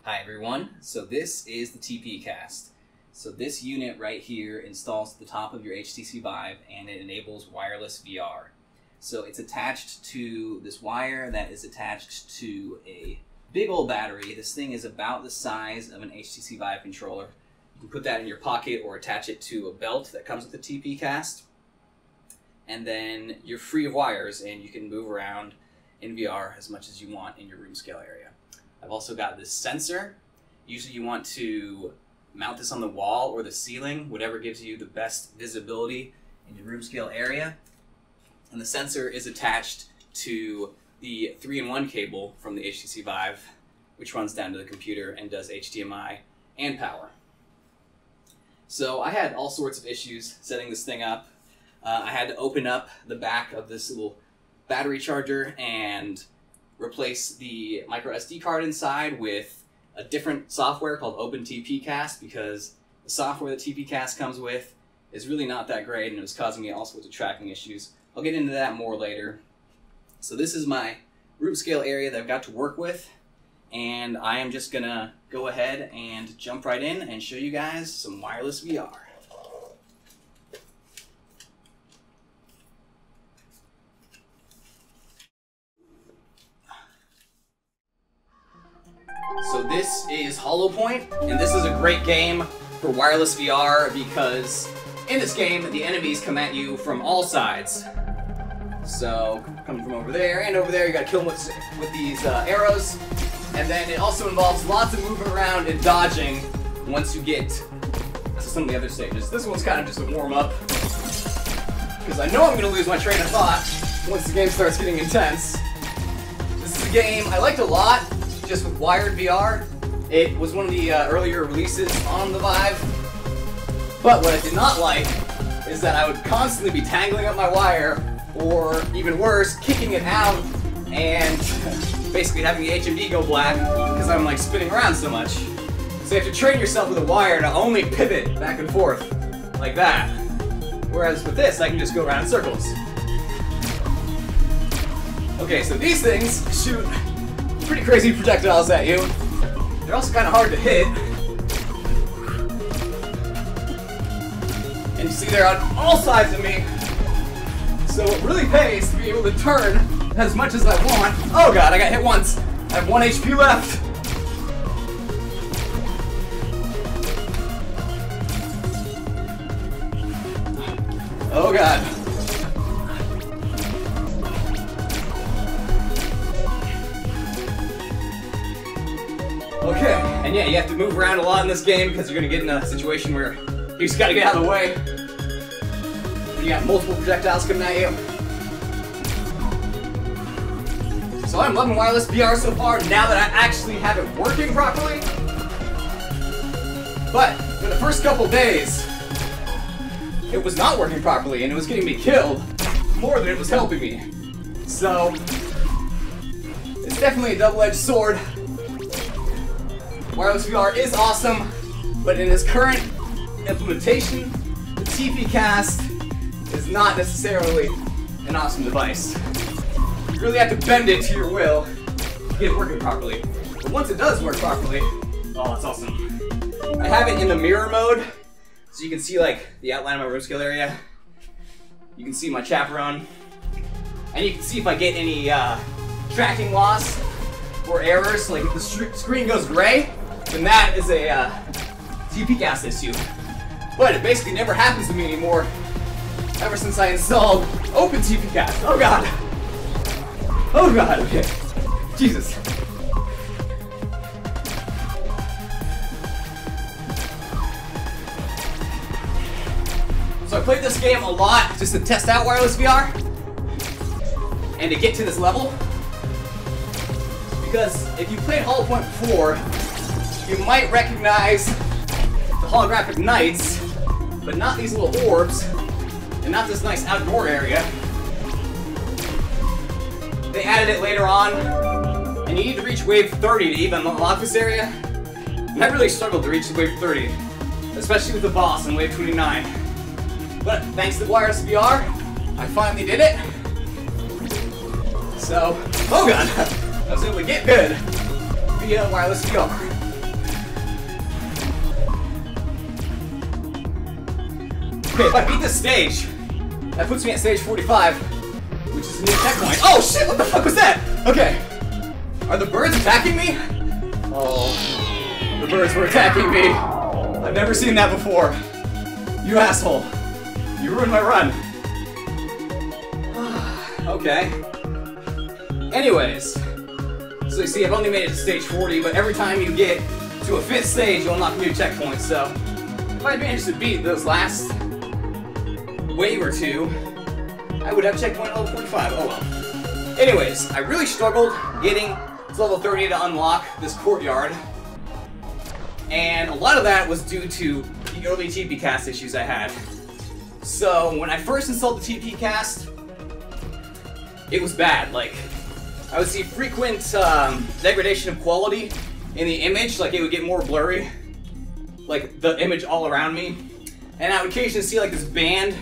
Hi everyone, so this is the TPCast. So this unit right here installs at the top of your HTC Vive and it enables wireless VR. So it's attached to this wire that is attached to a big old battery. This thing is about the size of an HTC Vive controller. You can put that in your pocket or attach it to a belt that comes with the TPCast. And then you're free of wires and you can move around in VR as much as you want in your room scale area. I've also got this sensor. Usually you want to mount this on the wall or the ceiling, whatever gives you the best visibility in your room scale area. And the sensor is attached to the 3-in-1 cable from the HTC Vive, which runs down to the computer and does HDMI and power. So I had all sorts of issues setting this thing up. I had to open up the back of this little battery charger and replace the microSD card inside with a different software called OpenTPCast because the software that TPCast comes with is really not that great and it was causing me all sorts of tracking issues. I'll get into that more later. So this is my room scale area that I've got to work with, and I am just gonna go ahead and jump right in and show you guys some wireless VR. So this is Holopoint, and this is a great game for wireless VR because in this game, the enemies come at you from all sides. So, coming from over there and over there, you gotta kill them with these arrows. And then it also involves lots of moving around and dodging once you get to some of the other stages. This one's kind of just a warm-up, because I know I'm gonna lose my train of thought once the game starts getting intense. This is a game I liked a lot, just with wired VR. It was one of the earlier releases on the Vive. But what I did not like is that I would constantly be tangling up my wire, or even worse, kicking it out and basically having the HMD go black because I'm like spinning around so much. So you have to train yourself with a wire to only pivot back and forth like that. Whereas with this, I can just go around in circles. Okay, so these things shoot pretty crazy projectiles at you. They're also kind of hard to hit. And you see they're on all sides of me. So it really pays to be able to turn as much as I want. Oh god, I got hit once. I have 1 HP left. Oh god. Okay, and yeah, you have to move around a lot in this game because you're going to get in a situation where you just got to get out of the way. You got multiple projectiles coming at you. So I'm loving wireless VR so far now that I actually have it working properly. But for the first couple days, it was not working properly and it was getting me killed more than it was helping me. So it's definitely a double-edged sword. Wireless VR is awesome, but in its current implementation, the TPCast is not necessarily an awesome device. You really have to bend it to your will to get it working properly. But once it does work properly, oh, it's awesome. I have it in the mirror mode, so you can see like the outline of my room scale area. You can see my chaperone, and you can see if I get any tracking loss or errors, like if the screen goes gray, then that is a TPCast issue. But it basically never happens to me anymore ever since I installed OpenTPCast. Oh god. Oh god, okay. Jesus. So I played this game a lot just to test out wireless VR and to get to this level. Because if you played Holopoint before, you might recognize the holographic knights, but not these little orbs, and not this nice outdoor area. They added it later on, and you need to reach wave 30 to even unlock this area. And I really struggled to reach wave 30, especially with the boss in wave 29. But thanks to wireless VR, I finally did it. So, oh god, I was able to get good via wireless VR. Okay, if I beat this stage, that puts me at stage 45, which is a new checkpoint. Oh shit, what the fuck was that? Okay. Are the birds attacking me? Oh, the birds were attacking me. I've never seen that before. You asshole. You ruined my run. Okay. Anyways. So you see, I've only made it to stage 40, but every time you get to a 5th stage, you unlock new checkpoints, so if I'd managed to beat those last wave or two, I would have checkpoint level 45. Oh well. Anyways, I really struggled getting to level 30 to unlock this courtyard, and a lot of that was due to the early TPCast issues I had. So when I first installed the TPCast, it was bad. Like, I would see frequent degradation of quality in the image, like it would get more blurry, like the image all around me, and I would occasionally see like this band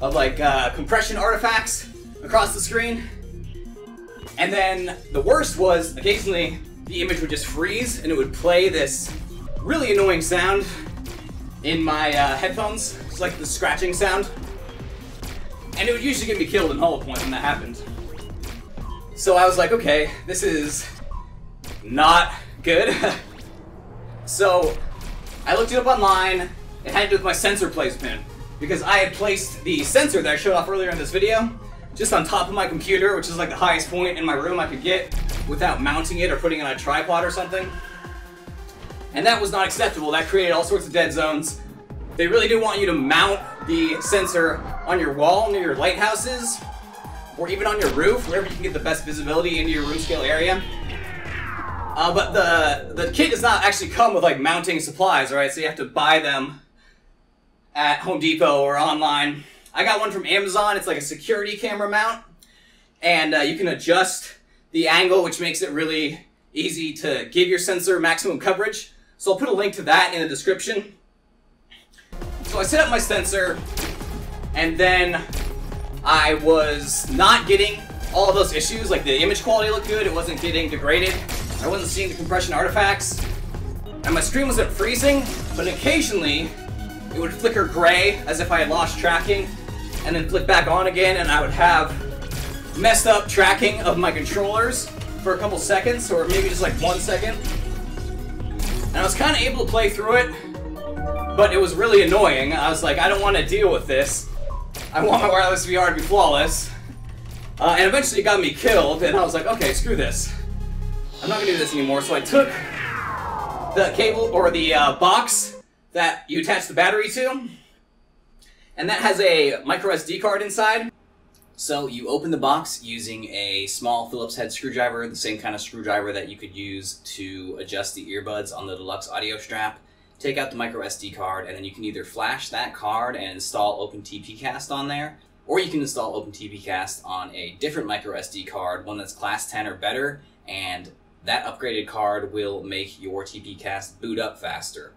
of like compression artifacts across the screen. And then the worst was occasionally the image would just freeze and it would play this really annoying sound in my headphones. It's like the scratching sound, and it would usually get me killed in Holopoint when that happened. So I was like, okay, this is not good. So I looked it up online. It had to do with my sensor placement, because I had placed the sensor that I showed off earlier in this video just on top of my computer, which is like the highest point in my room I could get without mounting it or putting it on a tripod or something. And that was not acceptable. That created all sorts of dead zones. They really do want you to mount the sensor on your wall near your lighthouses, or even on your roof, wherever you can get the best visibility into your room scale area. But the kit does not actually come with like mounting supplies, alright? So you have to buy them at Home Depot or online. I got one from Amazon. It's like a security camera mount, and you can adjust the angle, which makes it really easy to give your sensor maximum coverage. So I'll put a link to that in the description. So I set up my sensor, and then I was not getting all of those issues. Like the image quality looked good, it wasn't getting degraded, I wasn't seeing the compression artifacts, and my screen wasn't freezing, but occasionally it would flicker gray as if I had lost tracking, and then flick back on again, and I would have messed up tracking of my controllers for a couple seconds, or maybe just like 1 second. And I was kind of able to play through it, but it was really annoying. I was like, I don't want to deal with this. I want my wireless VR to be flawless. And eventually it got me killed, and I was like, okay, screw this. I'm not going to do this anymore. So I took the cable, or the box that you attach the battery to, and that has a microSD card inside. So you open the box using a small Phillips head screwdriver, the same kind of screwdriver that you could use to adjust the earbuds on the deluxe audio strap. Take out the microSD card, and then you can either flash that card and install OpenTPCast on there, or you can install OpenTPCast on a different microSD card, one that's class 10 or better, and that upgraded card will make your TPCast boot up faster.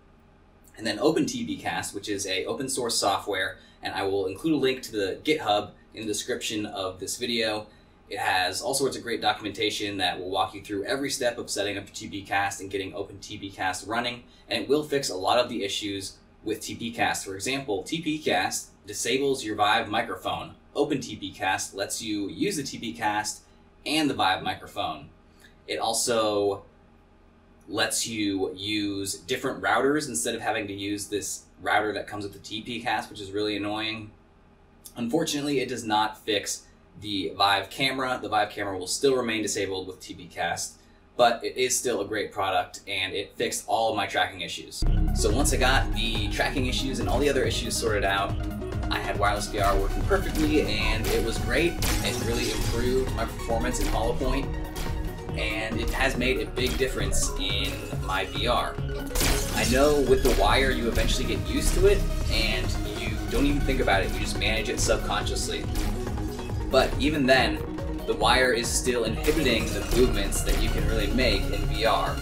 And then OpenTPCast, which is a open source software, and I will include a link to the GitHub in the description of this video. It has all sorts of great documentation that will walk you through every step of setting up your TPCast and getting OpenTPCast running, and it will fix a lot of the issues with TPCast. For example, TPCast disables your Vive microphone. OpenTPCast lets you use the TPCast and the Vive microphone. It also lets you use different routers instead of having to use this router that comes with the TPCast, which is really annoying. Unfortunately, it does not fix the Vive camera. The Vive camera will still remain disabled with TPCast, but it is still a great product, and it fixed all of my tracking issues. So once I got the tracking issues and all the other issues sorted out, I had wireless VR working perfectly, and it was great. It really improved my performance in Holopoint, and it has made a big difference in my VR. I know with the wire you eventually get used to it, and you don't even think about it, you just manage it subconsciously. But even then, the wire is still inhibiting the movements that you can really make in VR.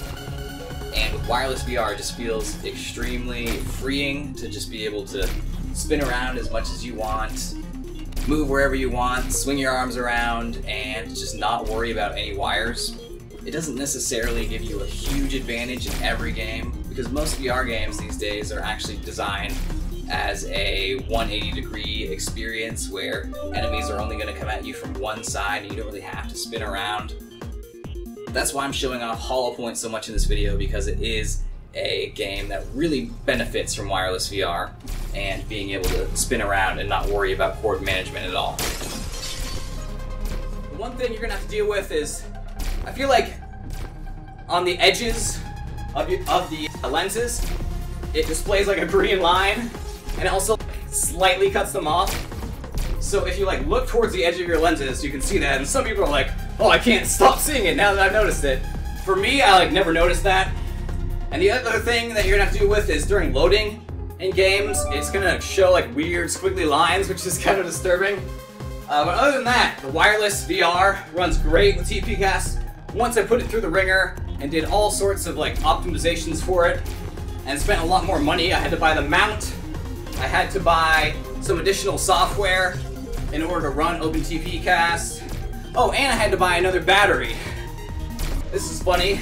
And with wireless VR, it just feels extremely freeing to just be able to spin around as much as you want, move wherever you want, swing your arms around, and just not worry about any wires. It doesn't necessarily give you a huge advantage in every game, because most VR games these days are actually designed as a 180-degree experience where enemies are only going to come at you from one side and you don't really have to spin around. That's why I'm showing off Holopoint so much in this video, because it is a game that really benefits from wireless VR and being able to spin around and not worry about cord management at all. One thing you're going to have to deal with is, I feel like on the edges of the lenses, it displays like a green line, and it also slightly cuts them off. So if you like look towards the edge of your lenses, you can see that, and some people are like, oh, I can't stop seeing it now that I've noticed it. For me, I like never noticed that. And the other thing that you're gonna have to deal with is during loading in games, it's gonna show like weird squiggly lines, which is kind of disturbing. But other than that, the wireless VR runs great with TPCast. Once I put it through the ringer and did all sorts of like optimizations for it, and spent a lot more money. I had to buy the mount, I had to buy some additional software in order to run OpenTPCast. Oh, and I had to buy another battery. This is funny.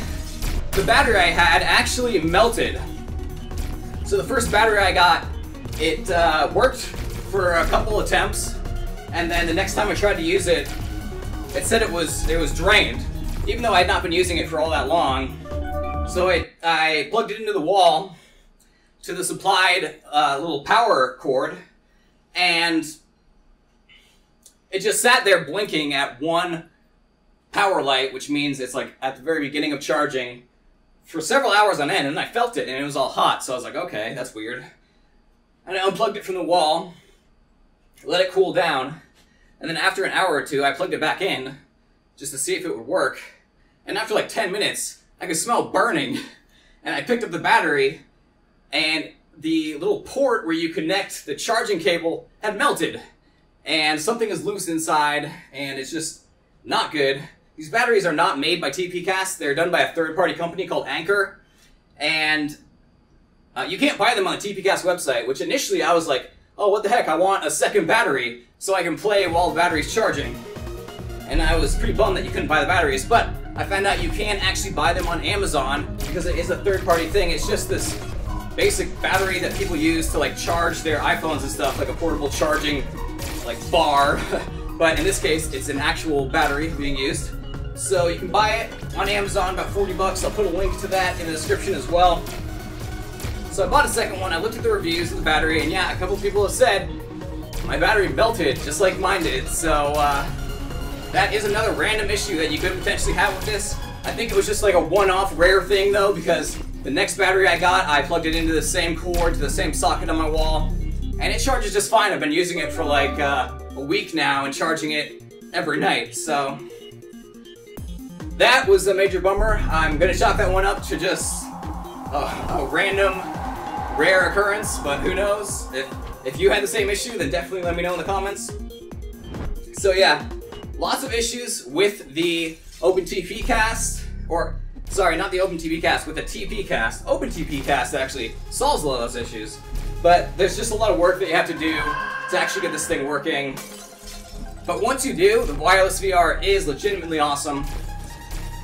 The battery I had actually melted. So the first battery I got, it worked for a couple attempts, and then the next time I tried to use it, it said it was drained, even though I had not been using it for all that long. So I plugged it into the wall to the supplied little power cord, and it just sat there blinking at one power light, which means it's like at the very beginning of charging, for several hours on end, and I felt it, and it was all hot, so I was like, okay, that's weird. And I unplugged it from the wall, let it cool down, and then after an hour or two, I plugged it back in, just to see if it would work. And after like 10 minutes, I could smell burning, and I picked up the battery, and the little port where you connect the charging cable had melted, and something is loose inside, and it's just not good. These batteries are not made by TPCast. They're done by a third-party company called Anchor, and you can't buy them on the TPCast website, which initially I was like, oh, what the heck, I want a second battery so I can play while the battery's charging. And I was pretty bummed that you couldn't buy the batteries, but I found out you can actually buy them on Amazon because it is a third-party thing. It's just this basic battery that people use to like charge their iPhones and stuff, like a portable charging like bar. But in this case, it's an actual battery being used. So you can buy it on Amazon, about 40 bucks. I'll put a link to that in the description as well. So I bought a second one. I looked at the reviews of the battery, and yeah, a couple people have said my battery melted just like mine did. So that is another random issue that you could potentially have with this. I think it was just like a one-off rare thing though, because the next battery I got, I plugged it into the same cord to the same socket on my wall, and it charges just fine. I've been using it for like a week now and charging it every night, so that was a major bummer. I'm gonna chalk that one up to just a random rare occurrence, but who knows? If you had the same issue, then definitely let me know in the comments. So yeah, lots of issues with the OpenTPCast, or sorry, not the OpenTPCast, with the TPCast. OpenTPCast actually solves a lot of those issues, but there's just a lot of work that you have to do to actually get this thing working. But once you do, the wireless VR is legitimately awesome,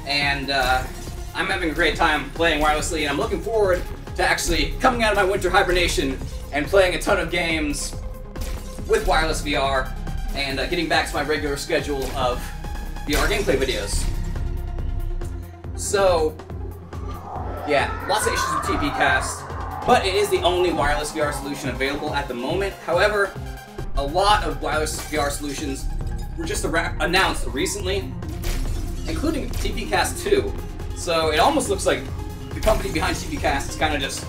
and I'm having a great time playing wirelessly, and I'm looking forward to actually coming out of my winter hibernation and playing a ton of games with wireless VR, and getting back to my regular schedule of VR gameplay videos. So, yeah, lots of issues with TPCast, but it is the only wireless VR solution available at the moment. However, a lot of wireless VR solutions were just announced recently, including TPCast 2. So it almost looks like the company behind TPCast is kind of just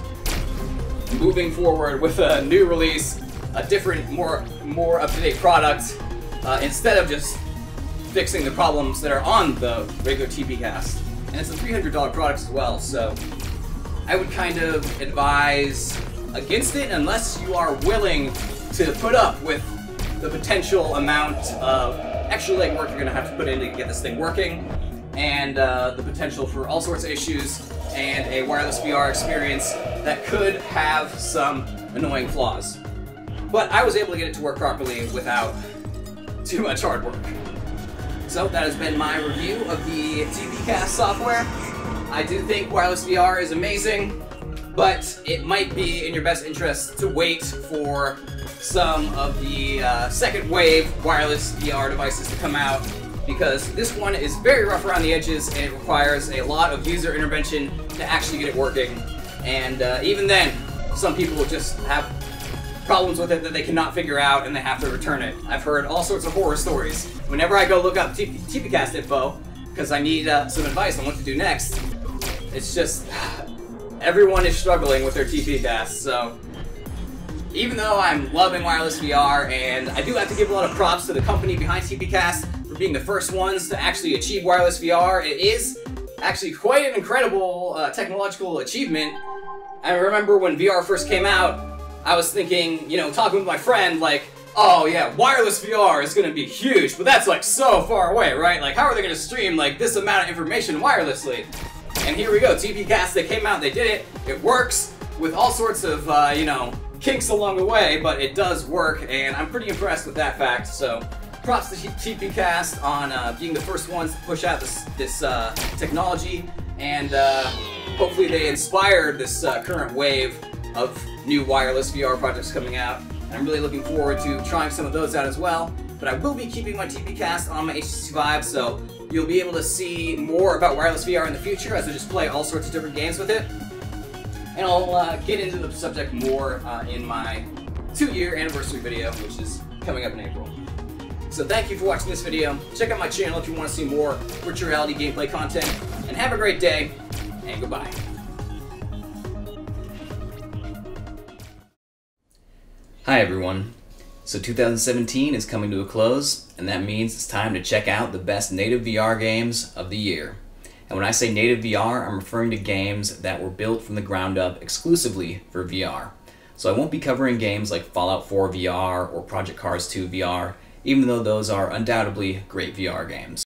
moving forward with a new release, a different, more up-to-date product, instead of just fixing the problems that are on the regular TPCast. And it's a $300 product as well, so I would kind of advise against it unless you are willing to put up with the potential amount of extra legwork you're going to have to put in to get this thing working, and the potential for all sorts of issues and a wireless VR experience that could have some annoying flaws. But I was able to get it to work properly without too much hard work. So that has been my review of the TPCast software. I do think wireless VR is amazing. but it might be in your best interest to wait for some of the second wave wireless VR devices to come out, because this one is very rough around the edges and it requires a lot of user intervention to actually get it working. And even then, some people will just have problems with it that they cannot figure out and they have to return it. I've heard all sorts of horror stories. Whenever I go look up TPCast info, because I need some advice on what to do next, it's just everyone is struggling with their TPCast. So even though I'm loving wireless VR, and I do have to give a lot of props to the company behind TPCast for being the first ones to actually achieve wireless VR, it is actually quite an incredible technological achievement. I remember when VR first came out, I was thinking, you know, talking with my friend, like, oh yeah, wireless VR is gonna be huge, but that's like so far away, right? Like, how are they gonna stream like this amount of information wirelessly? And here we go, TPCast, they came out, they did it, it works, with all sorts of, you know, kinks along the way, but it does work, and I'm pretty impressed with that fact. So props to TPCast on being the first ones to push out this technology, and hopefully they inspired this current wave of new wireless VR projects coming out. And I'm really looking forward to trying some of those out as well. But I will be keeping my TPCast on my HTC Vive, so you'll be able to see more about wireless VR in the future as I just play all sorts of different games with it. And I'll get into the subject more in my 2-year anniversary video, which is coming up in April. So thank you for watching this video. Check out my channel if you want to see more virtual reality gameplay content. And have a great day, and goodbye. Hi everyone. So 2017 is coming to a close, and that means it's time to check out the best native VR games of the year. And when I say native VR, I'm referring to games that were built from the ground up exclusively for VR. So I won't be covering games like Fallout 4 VR or Project Cars 2 VR, even though those are undoubtedly great VR games.